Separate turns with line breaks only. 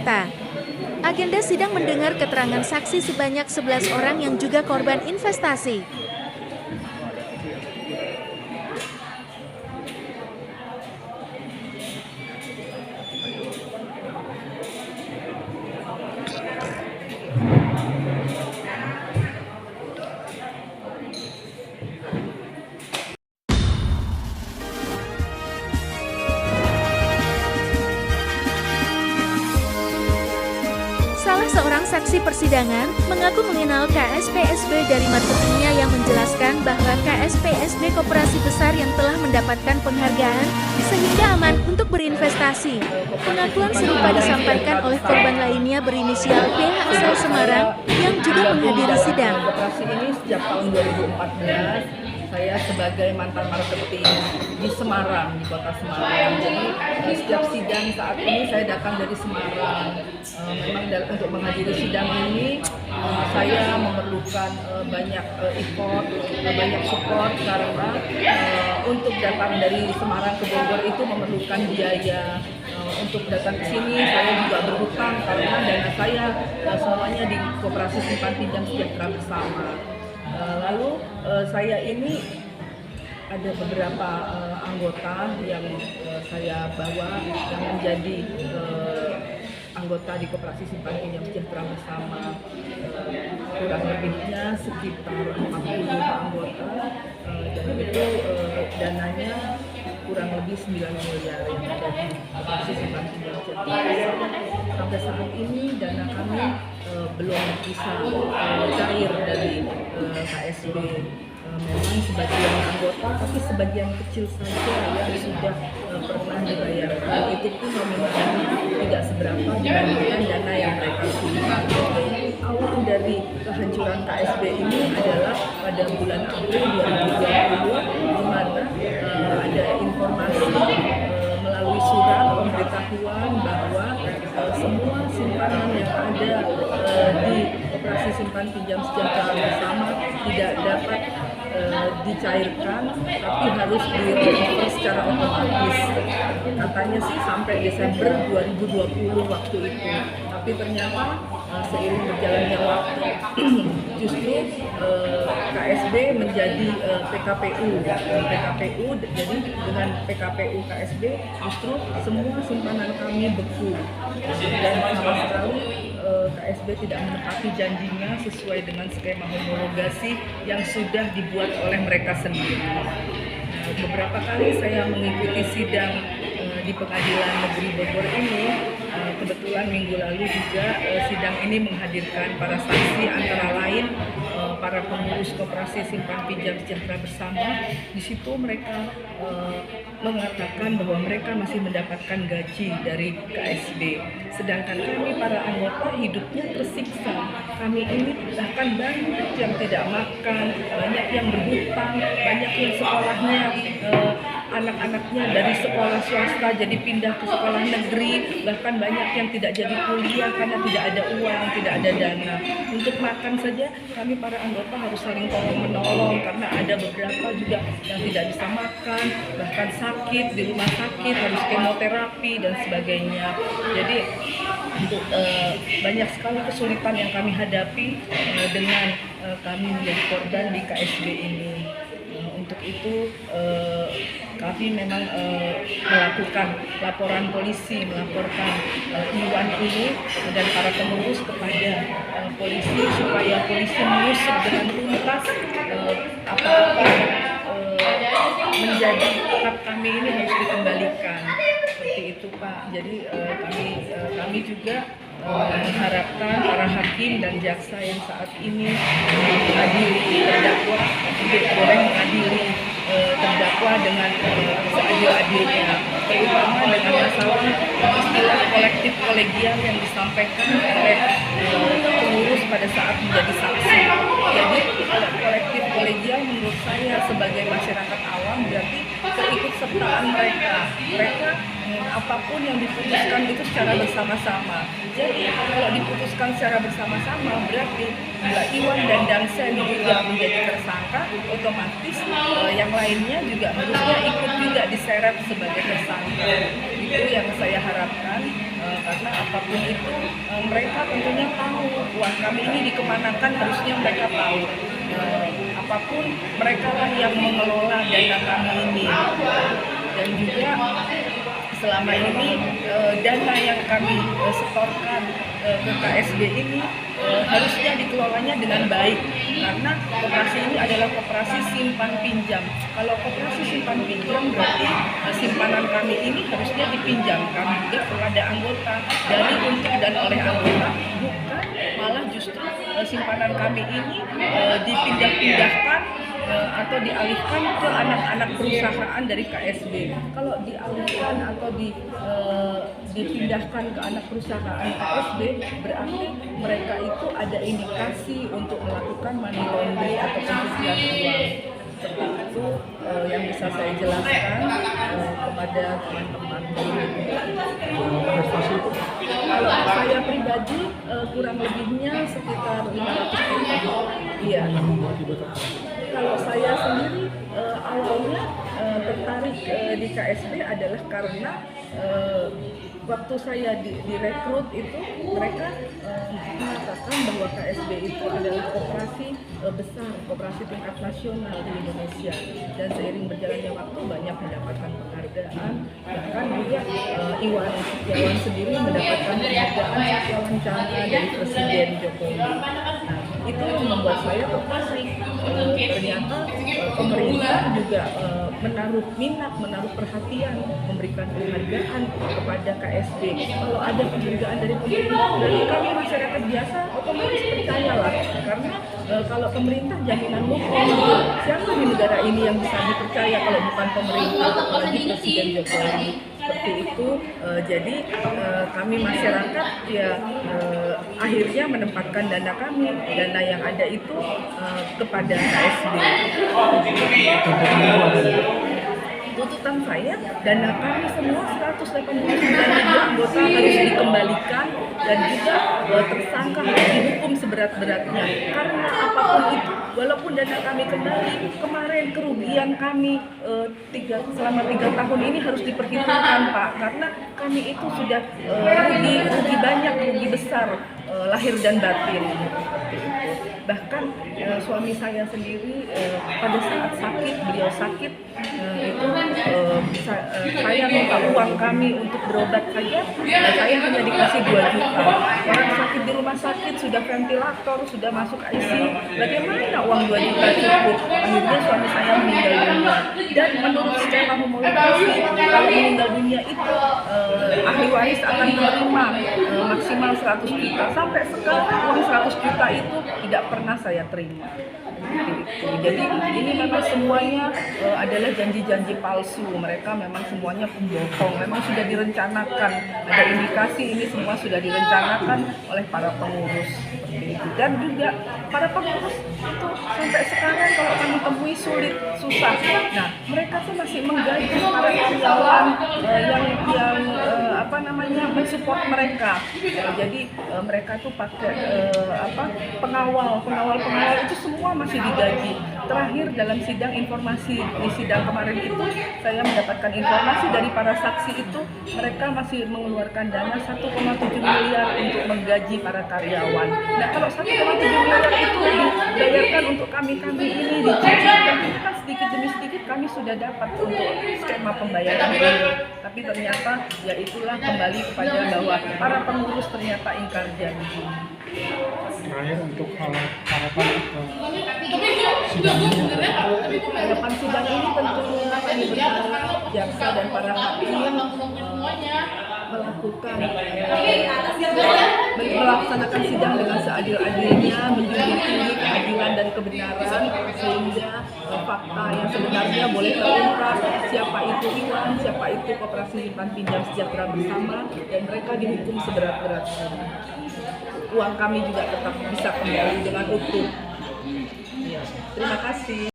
Jakarta. Agenda sidang mendengar keterangan saksi sebanyak 11 orang yang juga korban investasi. Salah seorang saksi persidangan mengaku mengenal KSPSB dari marketingnya yang menjelaskan bahwa KSPSB koperasi besar yang telah mendapatkan penghargaan sehingga aman untuk berinvestasi. Pengakuan serupa disampaikan oleh korban lainnya berinisial PH asal Semarang yang juga menghadiri sidang.
Koperasi ini sejak tahun 2014. Saya sebagai mantan marketing di Semarang, di kota Semarang. Jadi setiap sidang saat ini saya datang dari Semarang. Memang untuk menghadiri sidang ini saya memerlukan banyak effort, banyak support karena untuk datang dari Semarang ke Bogor itu memerlukan biaya. Untuk datang ke sini saya juga berhutang karena dana saya semuanya di Koperasi Simpan Pinjam Sejahtera Bersama. Lalu saya ini ada beberapa anggota yang saya bawa yang menjadi anggota di Koperasi Simpan Pinjam Sejahtera Bersama, kurang lebihnya sekitar 40 anggota, dan itu dananya kurang lebih 9 miliar yang ada di Koperasi Simpan Pinjam Sejahtera Bersama. Sampai saat ini dana kami belum bisa cair dari KSB. Memang sebagian anggota, tapi sebagian kecil saja yang sudah pernah dibayarkan. Itu pun nominalnya tidak seberapa dibandingkan dana yang mereka punya. Awal dari kehancuran KSB ini adalah pada bulan April 2020, di mana ada informasi melalui surat pemberitahuan bahwa semua simpanan yang ada di Koperasi Simpan Pinjam Sejahtera Bersama tidak dapat dicairkan, tapi harus di-transfer secara otomatis. Katanya sih sampai Desember 2020 waktu itu. Tapi ternyata seiring berjalannya waktu justru KSB menjadi PKPU. Jadi dengan PKPU KSB justru semua simpanan kami beku dan sama sekali KSB tidak menepati janjinya sesuai dengan skema homologasi yang sudah dibuat oleh mereka sendiri. Beberapa kali saya mengikuti sidang di Pengadilan Negeri Bogor ini. Kebetulan minggu lalu juga sidang ini menghadirkan para saksi, antara lain para pengurus Koperasi Simpan Pinjam Sejahtera Bersama. Di situ mereka mengatakan bahwa mereka masih mendapatkan gaji dari KSB. Sedangkan kami para anggota hidupnya tersiksa. Kami ini bahkan banyak yang tidak makan, banyak yang berhutang, banyak yang sekolahnya anak-anaknya dari sekolah swasta jadi pindah ke sekolah negeri, bahkan banyak yang tidak jadi kuliah karena tidak ada uang, tidak ada dana. Untuk makan saja kami para anggota harus saling tolong-menolong karena ada beberapa juga yang tidak bisa makan, bahkan sakit di rumah sakit, harus kemoterapi dan sebagainya. Jadi untuk banyak sekali kesulitan yang kami hadapi dengan kami menjadi korban di KSB ini. Untuk itu kami memang melakukan laporan polisi, melaporkan Iwan ini dan para pengurus kepada polisi supaya polisi mengusut dengan tuntas apa-apa menjadi hak kami ini harus dikembalikan. Seperti itu Pak. Jadi kami juga mengharapkan para hakim dan jaksa yang saat ini mengadili terdakwa boleh mengadili terdakwa dengan seadil-adilnya, terutama dengan masalah istilah kolektif kolegial yang disampaikan oleh pengurus pada saat menjadi saksi. Jadi kolektif kolegial menurut saya sebagai masyarakat awam berarti keikutsertaan mereka apapun yang diputuskan itu secara bersama-sama. Jadi kalau diputuskan secara bersama-sama berarti Mbak Iwan dan Dansen juga menjadi tersangka, otomatis yang lainnya juga harusnya ikut juga diseret diseret sebagai tersangka. Itu yang saya harapkan, karena apapun itu mereka tentunya tahu uang kami ini dikemanakan, harusnya mereka tahu. Apapun mereka lah yang mengelola dana kami ini, dan juga selama ini dana yang kami setorkan ke KSB ini harusnya dikelolanya dengan baik, karena koperasi ini adalah koperasi simpan pinjam. Kalau koperasi simpan pinjam berarti simpanan kami ini harusnya dipinjamkan juga kepada anggota dari untuk dan oleh anggota, bukan malah justru simpanan kami ini dipindah-pindahkan atau dialihkan ke anak-anak perusahaan dari KSB. Kalau dialihkan atau dipindahkan ke anak perusahaan KSB, berarti mereka itu ada indikasi untuk melakukan money laundering atau pencucian uang. Seperti itu yang bisa saya jelaskan kepada teman-teman. Kalau saya pribadi kurang lebihnya sekitar 500 juta. Iya. Kalau saya sendiri awalnya tertarik di KSB adalah karena waktu saya direkrut itu mereka mengatakan bahwa KSB itu adalah koperasi besar, koperasi tingkat nasional di Indonesia, dan seiring berjalannya waktu banyak mendapatkan penghargaan, bahkan juga Iwan Setiawan sendiri mendapatkan penghargaan wawancara dari Presiden Jokowi. Nah, itu yang membuat saya tertarik. Ternyata pemerintah juga menaruh minat, menaruh perhatian, memberikan penghargaan kepada KSB. Kalau ada penghargaan dari pemerintah, berarti kami masyarakat biasa otomatis percayalah, karena kalau pemerintah jaminan hukum, siapa di negara ini yang bisa dipercaya kalau bukan pemerintah, apalagi Presiden Jokowi. Seperti itu, jadi kami masyarakat ya akhirnya menempatkan dana kami, dana yang ada itu kepada KSB. Tuntutan saya, dana kami semua 189 anggota harus dikembalikan, dan juga tersangka harus dihukum seberat-beratnya. Karena apapun itu, walaupun dana kami kembali, kemarin kerugian kami selama 3 tahun ini harus diperhitungkan, Pak, karena kami itu sudah rugi banyak, rugi besar, lahir dan batin. Bahkan suami saya sendiri pada saat sakit, beliau sakit, itu saya minta uang kami untuk berobat saja, saya hanya dikasih 2 juta. Orang sakit di rumah sakit, sudah ventilator, sudah masuk ICU, bagaimana uang 2 juta cukup? Akhirnya suami saya meninggal dunia. Dan menurut skema homologasi, kalau meninggal dunia itu ahli waris akan menerima maksimal 100 juta. Sampai sekarang uang 100 juta itu tidak pernah saya terima. Jadi ini memang semuanya adalah janji-janji palsu. Mereka memang semuanya pembohong. Memang sudah direncanakan. Ada indikasi ini semua sudah direncanakan oleh para pengurus. Dan juga para pengurus itu sampai sekarang kalau kami temui sulit, susah. Nah, mereka tuh masih menggaji para karyawan yang mensupport mereka. Jadi mereka tuh pakai pengawal itu semua masih digaji. Terakhir dalam sidang informasi di sidang kemarin itu, saya mendapatkan informasi dari para saksi itu mereka masih mengeluarkan dana 1,7 miliar untuk menggaji para karyawan. Nah, kalau 1,7 miliar itu dibayarkan untuk kami ini dicicilkan, kan sedikit demi sedikit kami sudah dapat untuk skema pembayaran ini. Tapi ternyata ya itulah, kembali kepada bahwa para pengurus ternyata ingkar janji.
Terakhir untuk harapan
sidang ini tentunya kami berharap jaksa dan para hakim melaksanakan sidang dengan seadil-adilnya, menjunjung tinggi keadilan dan kebenaran, sehingga fakta yang sebenarnya boleh terungkap, siapa itu Iwan, siapa itu Koperasi Simpan Pinjam Sejahtera Bersama, dan mereka dihukum seberat-beratnya. Uang kami juga tetap bisa kembali dengan utuh. Terima kasih.